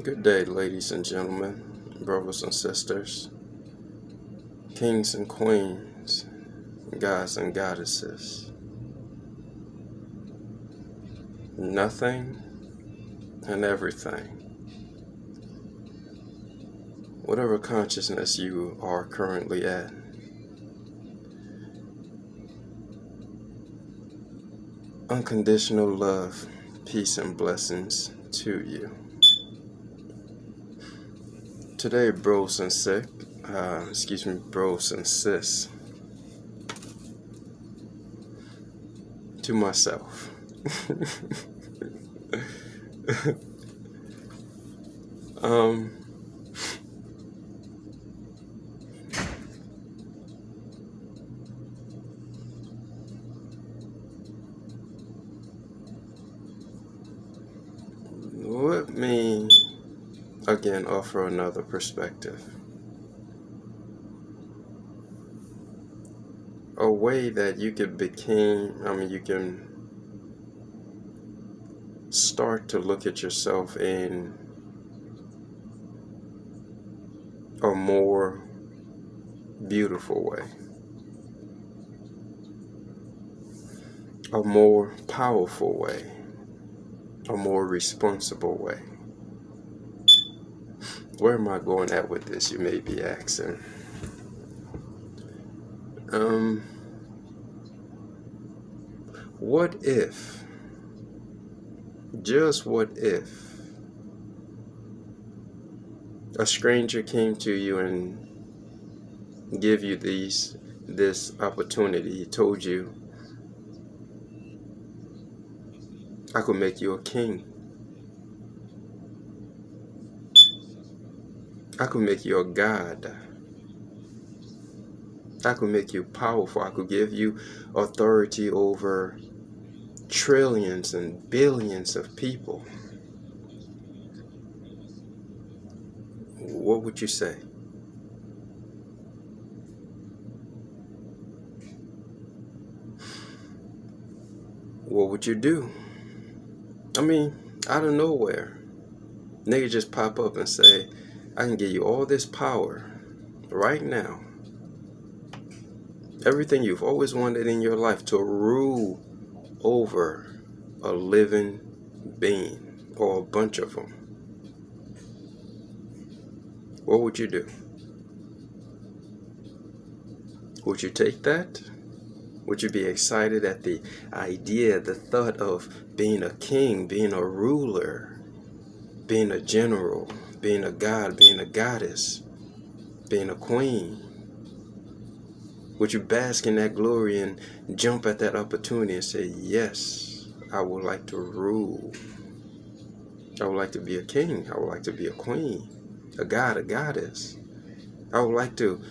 Good day, ladies and gentlemen, brothers and sisters, kings and queens, gods and goddesses. Nothing and everything. Whatever consciousness you are currently at, unconditional love, peace, and blessings to you. Today, bros and bros and sis, to myself. Let me again offer another perspective. A way that you can you can start to look at yourself in a more beautiful way, a more powerful way, a more responsible way. Where am I going at with this, you may be asking? What if, just what if, a stranger came to you and gave you this opportunity? He told you, I could make you a king. I could make you a god. I could make you powerful. I could give you authority over trillions and billions of people. What would you say? What would you do? Out of nowhere, nigga just pop up and say, I can give you all this power right now. Everything you've always wanted in your life, to rule over a living being or a bunch of them. What would you do? Would you take that? Would you be excited at the idea, the thought of being a king, being a ruler, being a general, being a god, being a goddess, being a queen? Would you bask in that glory and jump at that opportunity and say, yes, I would like to rule. I would like to be a king. I would like to be a queen, a god, a goddess. I would like to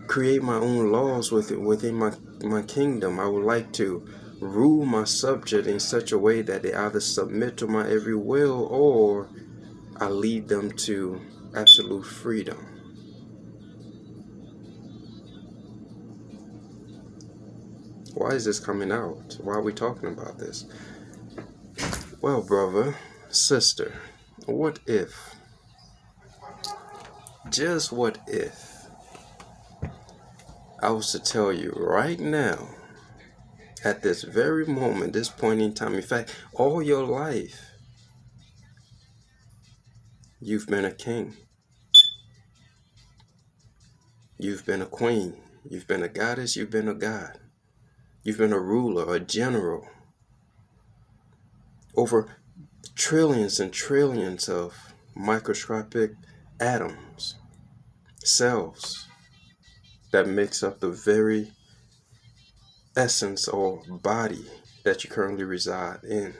create my own laws within my kingdom. I would like to rule my subject in such a way that they either submit to my every will or I lead them to absolute freedom. Why is this coming out? Why are we talking about this? Well, brother, sister, what if, just what if, I was to tell you right now, at this very moment, this point in time, in fact, all your life, you've been a king. You've been a queen. You've been a goddess. You've been a god. You've been a ruler, a general, over trillions and trillions of microscopic atoms, cells that makes up the very essence or body that you currently reside in.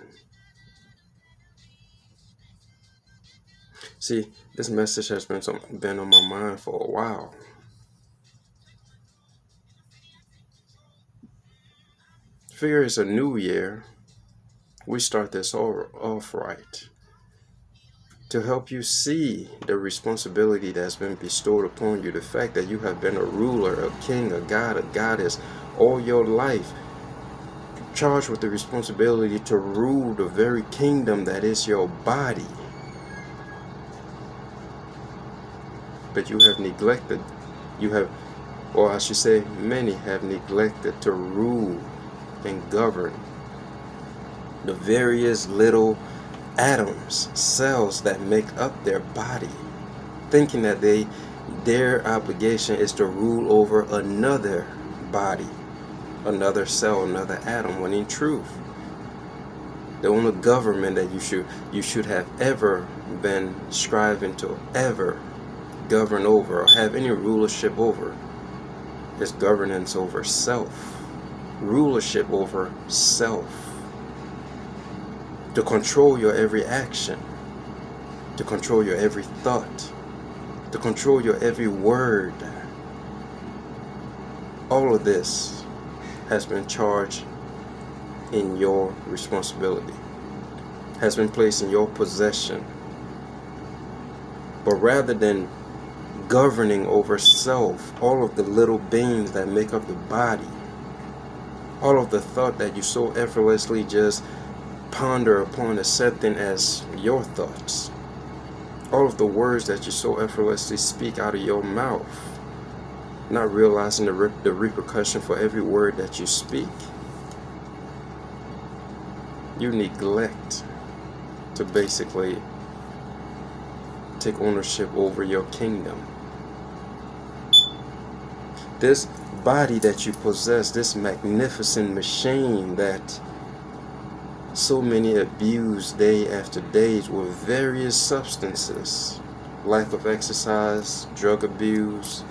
See, this message has been on my mind for a while. Figure it's a new year. We start this off right. To help you see the responsibility that's been bestowed upon you, the fact that you have been a ruler, a king, a god, a goddess all your life, charged with the responsibility to rule the very kingdom that is your body. But you have neglected, you have, or I should say, many have neglected to rule and govern the various little atoms, cells that make up their body, thinking that their obligation is to rule over another body, another cell, another atom, when in truth, the only government that you should have ever been striving to ever govern over or have any rulership over is governance over self, rulership over self, to control your every action, to control your every thought, to control your every word. All of this has been charged in your responsibility, has been placed in your possession. But rather than governing over self, all of the little beings that make up the body, all of the thought that you so effortlessly just ponder upon accepting as your thoughts, all of the words that you so effortlessly speak out of your mouth, not realizing the repercussion for every word that you speak, you neglect to basically take ownership over your kingdom. This body that you possess, this magnificent machine that so many abuse day after day with various substances, lack of exercise, drug abuse,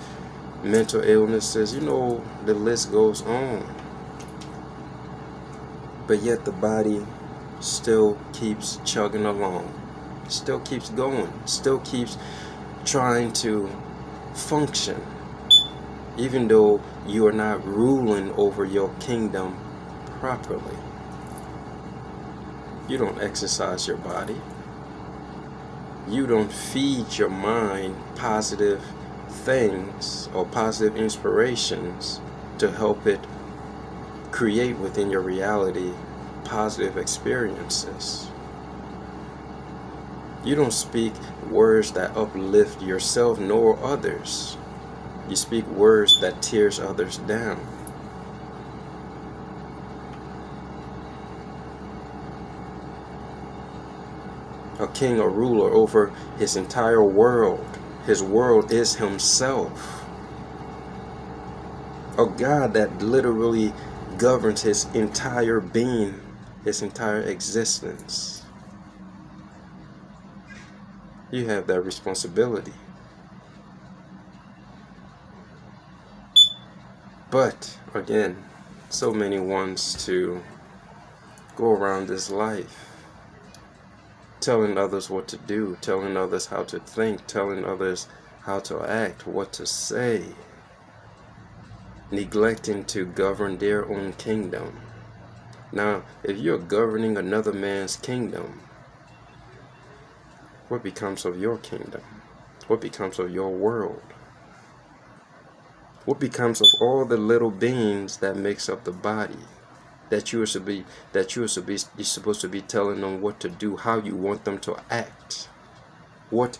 mental illnesses, the list goes on. But yet the body still keeps chugging along, still keeps going, still keeps trying to function, even though you are not ruling over your kingdom properly. You don't exercise your body. You don't feed your mind positive things or positive inspirations to help it create within your reality positive experiences. You don't speak words that uplift yourself nor others. You speak words that tears others down. A king or ruler over his entire world. His world is himself. A God that literally governs his entire being, his entire existence. You have that responsibility. But again, so many wants to go around this life telling others what to do, telling others how to think, telling others how to act, what to say, neglecting to govern their own kingdom. Now, if you're governing another man's kingdom, what becomes of your kingdom? What becomes of your world? What becomes of all the little beings that makes up the body? That you're supposed to be telling them what to do, how you want them to act, what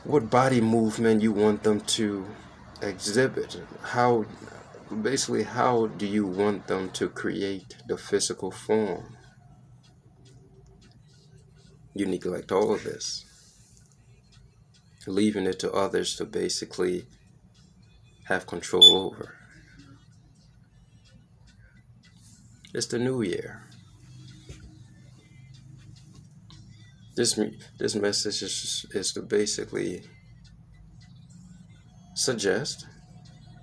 body movement you want them to exhibit, how do you want them to create the physical form? You neglect all of this, leaving it to others to basically have control over. It's the new year. This message is to basically suggest,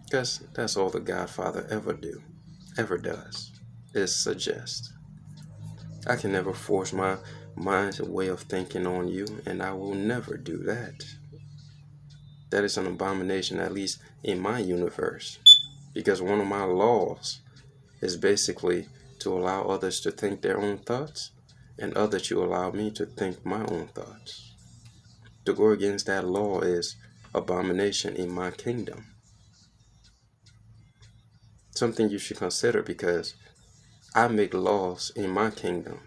because that's all the Godfather ever does, is suggest. I can never force my mind's way of thinking on you, and I will never do that. That is an abomination, at least in my universe, because one of my laws is basically to allow others to think their own thoughts, and others to allow me to think my own thoughts. To go against that law is abomination in my kingdom. Something you should consider, because I make laws in my kingdom.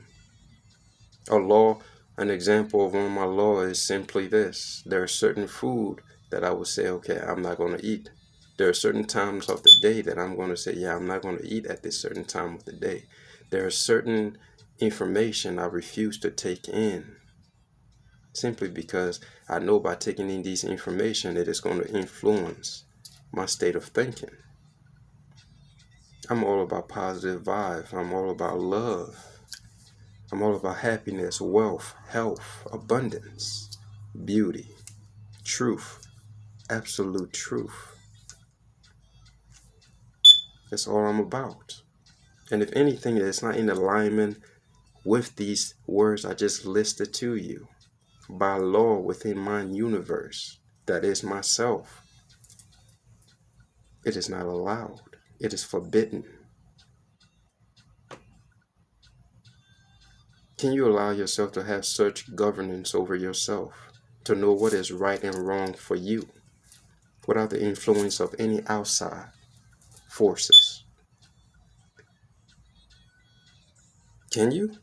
A law An example of one of my laws is simply this. There are certain food that I would say, okay, I'm not going to eat. There are certain times of the day that I'm going to say, yeah, I'm not going to eat at this certain time of the day. There are certain information I refuse to take in simply because I know by taking in these information it is going to influence my state of thinking. I'm all about positive vibes. I'm all about love. I'm all about happiness, wealth, health, abundance, beauty, truth, absolute truth. That's all I'm about. And if anything that's not in alignment with these words I just listed to you, by law within my universe, that is myself, it is not allowed. It is forbidden. Can you allow yourself to have such governance over yourself, to know what is right and wrong for you, without the influence of any outside forces? Can you?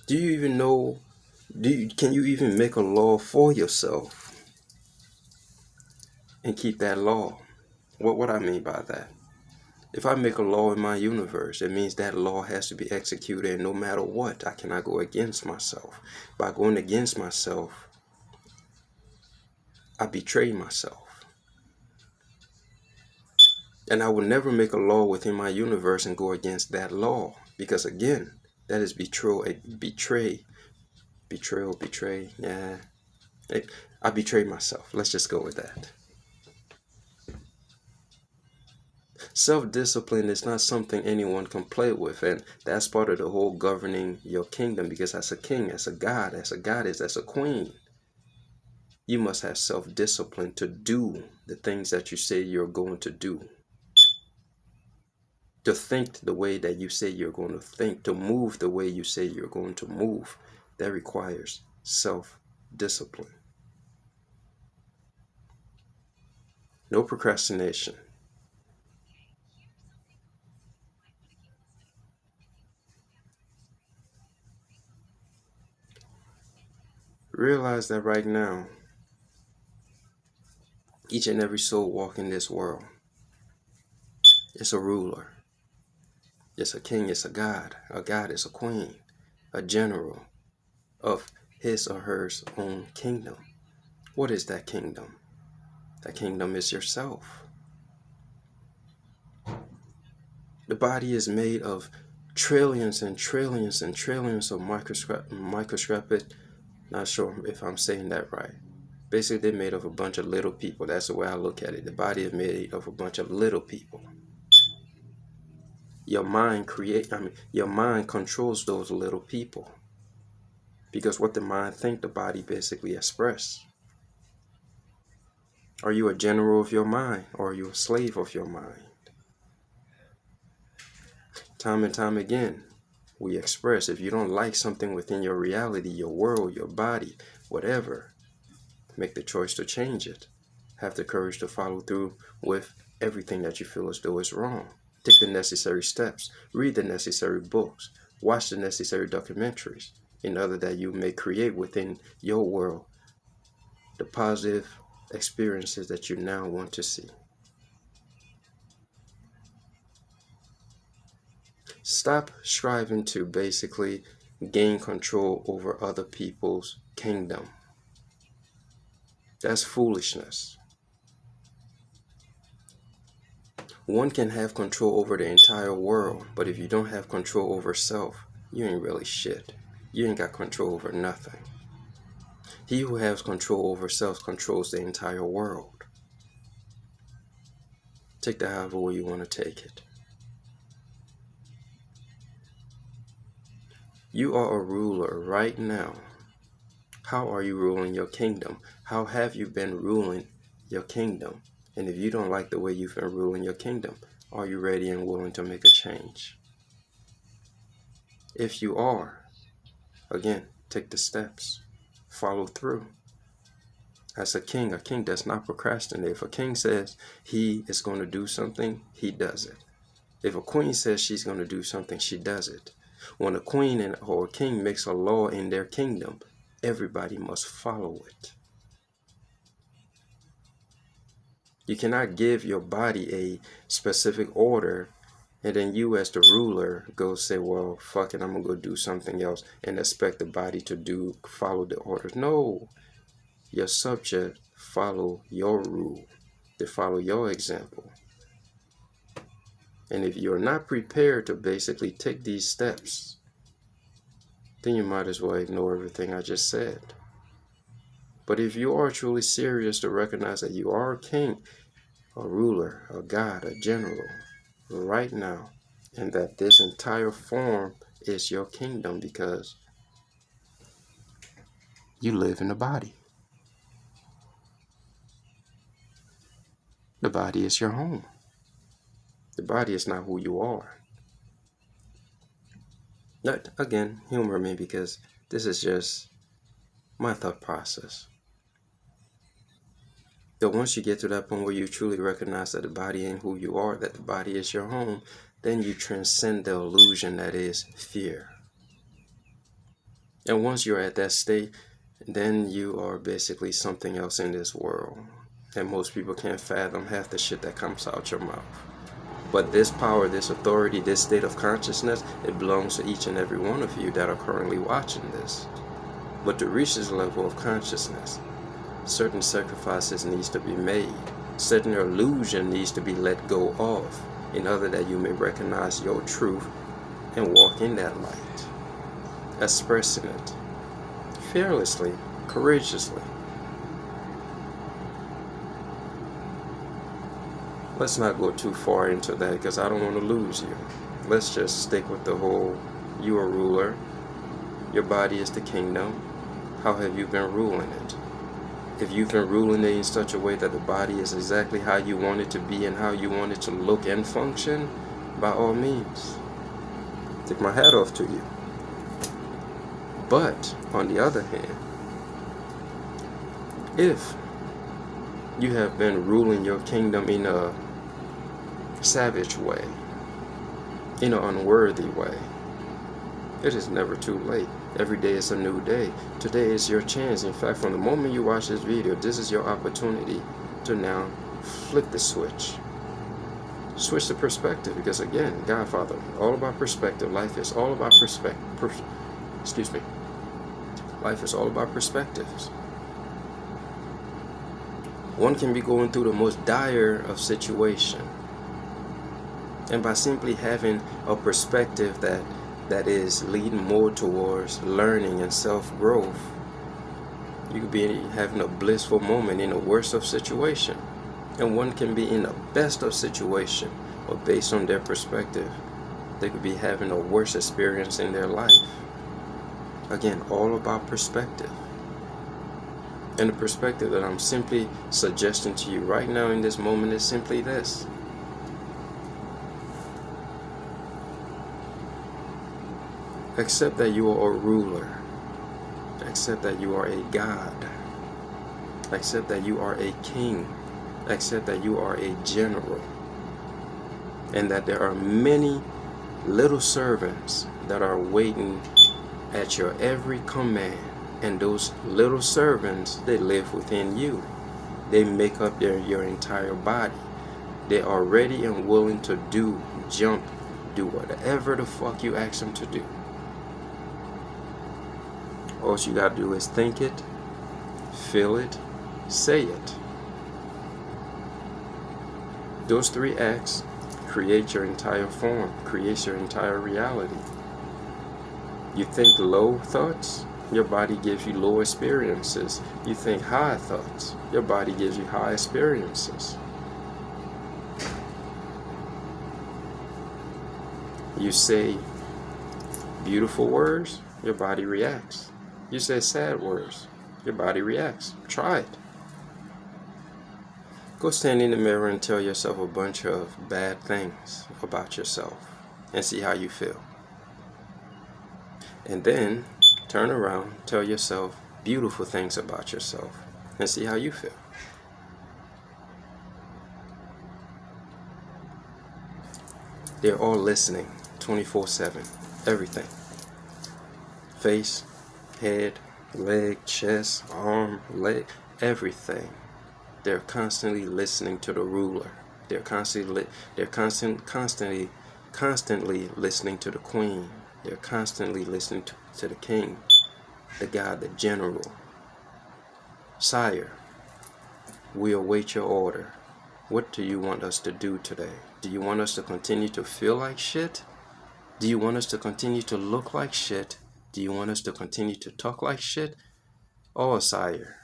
Do you even know, can you even make a law for yourself and keep that law? What I mean by that? If I make a law in my universe, it means that law has to be executed, and no matter what, I cannot go against myself. By going against myself, I betray myself. And I will never make a law within my universe and go against that law, because again, that is betrayal. Yeah. I betray myself. Let's just go with that. Self-discipline is not something anyone can play with, and that's part of the whole governing your kingdom, because as a king, as a god, as a goddess, as a queen, you must have self-discipline to do the things that you say you're going to do, to think the way that you say you're going to think, to move the way you say you're going to move. That requires self-discipline. No procrastination. Realize that right now, each and every soul walking this world is a ruler. It's a king, it's a god is a queen, a general of his or her own kingdom. What is that kingdom? That kingdom is yourself. The body is made of trillions and trillions and trillions of microscopic, not sure if I'm saying that right. Basically, they're made of a bunch of little people. That's the way I look at it. The body is made of a bunch of little people. Your mind your mind controls those little people. Because what the mind thinks, the body basically express. Are you a general of your mind, or are you a slave of your mind? Time and time again, we express. If you don't like something within your reality, your world, your body, whatever, make the choice to change it. Have the courage to follow through with everything that you feel as though is wrong. Take the necessary steps. Read the necessary books. Watch the necessary documentaries in order that you may create within your world the positive experiences that you now want to see. Stop striving to basically gain control over other people's kingdom. That's foolishness. One can have control over the entire world, but if you don't have control over self, you ain't really shit. You ain't got control over nothing. He who has control over self controls the entire world. Take that however way you want to take it. You are a ruler right now. How are you ruling your kingdom? How have you been ruling your kingdom? And if you don't like the way you've been ruling your kingdom, are you ready and willing to make a change? If you are, again, take the steps. Follow through. As a king does not procrastinate. If a king says he is going to do something, he does it. If a queen says she's going to do something, she does it. When a queen or a king makes a law in their kingdom, everybody must follow it. You cannot give your body a specific order and then you as the ruler go say, well, fuck it, I'm gonna go do something else and expect the body to follow the orders. No, your subject follow your rule. They follow your example. And if you're not prepared to basically take these steps, then you might as well ignore everything I just said. But if you are truly serious to recognize that you are a king, a ruler, a god, a general, right now, and that this entire form is your kingdom because you live in a body. The body is your home. The body is not who you are. Not, again, humor me because this is just my thought process. That once you get to that point where you truly recognize that the body ain't who you are, that the body is your home, then you transcend the illusion that is fear. And once you're at that state, then you are basically something else in this world. And most people can't fathom half the shit that comes out your mouth. But this power, this authority, this state of consciousness, it belongs to each and every one of you that are currently watching this. But to reach this level of consciousness, certain sacrifices needs to be made. Certain illusion needs to be let go of in order that you may recognize your truth and walk in that light, expressing it fearlessly, courageously. Let's not go too far into that because I don't want to lose you. Let's just stick with the whole, you are ruler, your body is the kingdom. How have you been ruling it? If you've been ruling it in such a way that the body is exactly how you want it to be and how you want it to look and function, by all means, take my hat off to you. But, on the other hand, if you have been ruling your kingdom in a savage way, in an unworthy way, it is never too late. Every day is a new day. Today is your chance. In fact, from the moment you watch this video, this is your opportunity to now flip the switch. Switch the perspective, because again, Godfather, all about perspective. Life is all about perspective. Life is all about perspectives. One can be going through the most dire of situation, and by simply having a perspective that is leading more towards learning and self-growth, you could be having a blissful moment in the worst of situation, and one can be in the best of situation, but based on their perspective, they could be having a worse experience in their life. Again, all about perspective. And the perspective that I'm simply suggesting to you right now in this moment is simply this. Accept that you are a ruler. Accept that you are a god. Accept that you are a king. Accept that you are a general. And that there are many little servants that are waiting at your every command. And those little servants, they live within you. They make up your entire body. They are ready and willing to do whatever the fuck you ask them to do. All you gotta do is think it, feel it, say it. Those three acts create your entire form, create your entire reality. You think low thoughts, your body gives you low experiences. You think high thoughts, your body gives you high experiences. You say beautiful words, your body reacts. You say sad words, your body reacts. Try it. Go stand in the mirror and tell yourself a bunch of bad things about yourself and see how you feel. And then turn around, tell yourself beautiful things about yourself and see how you feel. They're all listening 24/7. Everything. Face, head, leg, chest, arm, leg, everything. They're constantly listening to the ruler. They're constantly listening to the queen. They're constantly listening to the king, the God, the general. Sire, we await your order. What do you want us to do today? Do you want us to continue to feel like shit? Do you want us to continue to look like shit? Do you want us to continue to talk like shit? Or, sire,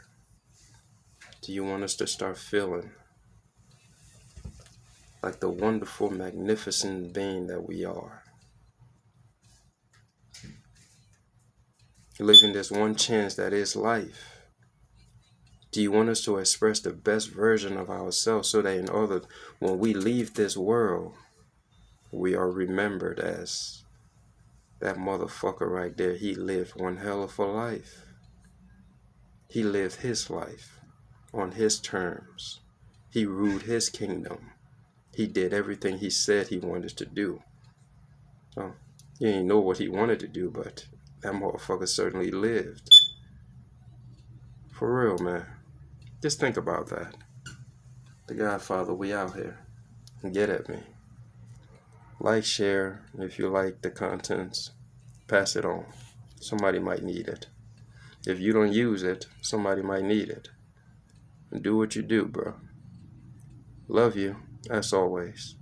do you want us to start feeling like the wonderful, magnificent being that we are? Living this one chance that is life. Do you want us to express the best version of ourselves so that in order, when we leave this world, we are remembered as that motherfucker right there? He lived one hell of a life. He lived his life on his terms. He ruled his kingdom. He did everything he said he wanted to do. Well, you didn't know what he wanted to do, but that motherfucker certainly lived. For real, man. Just think about that. The Godfather, we out here. Get at me. Like, share. If you like the contents, pass it on. Somebody might need it. If you don't use it, somebody might need it. Do what you do, bro. Love you, as always.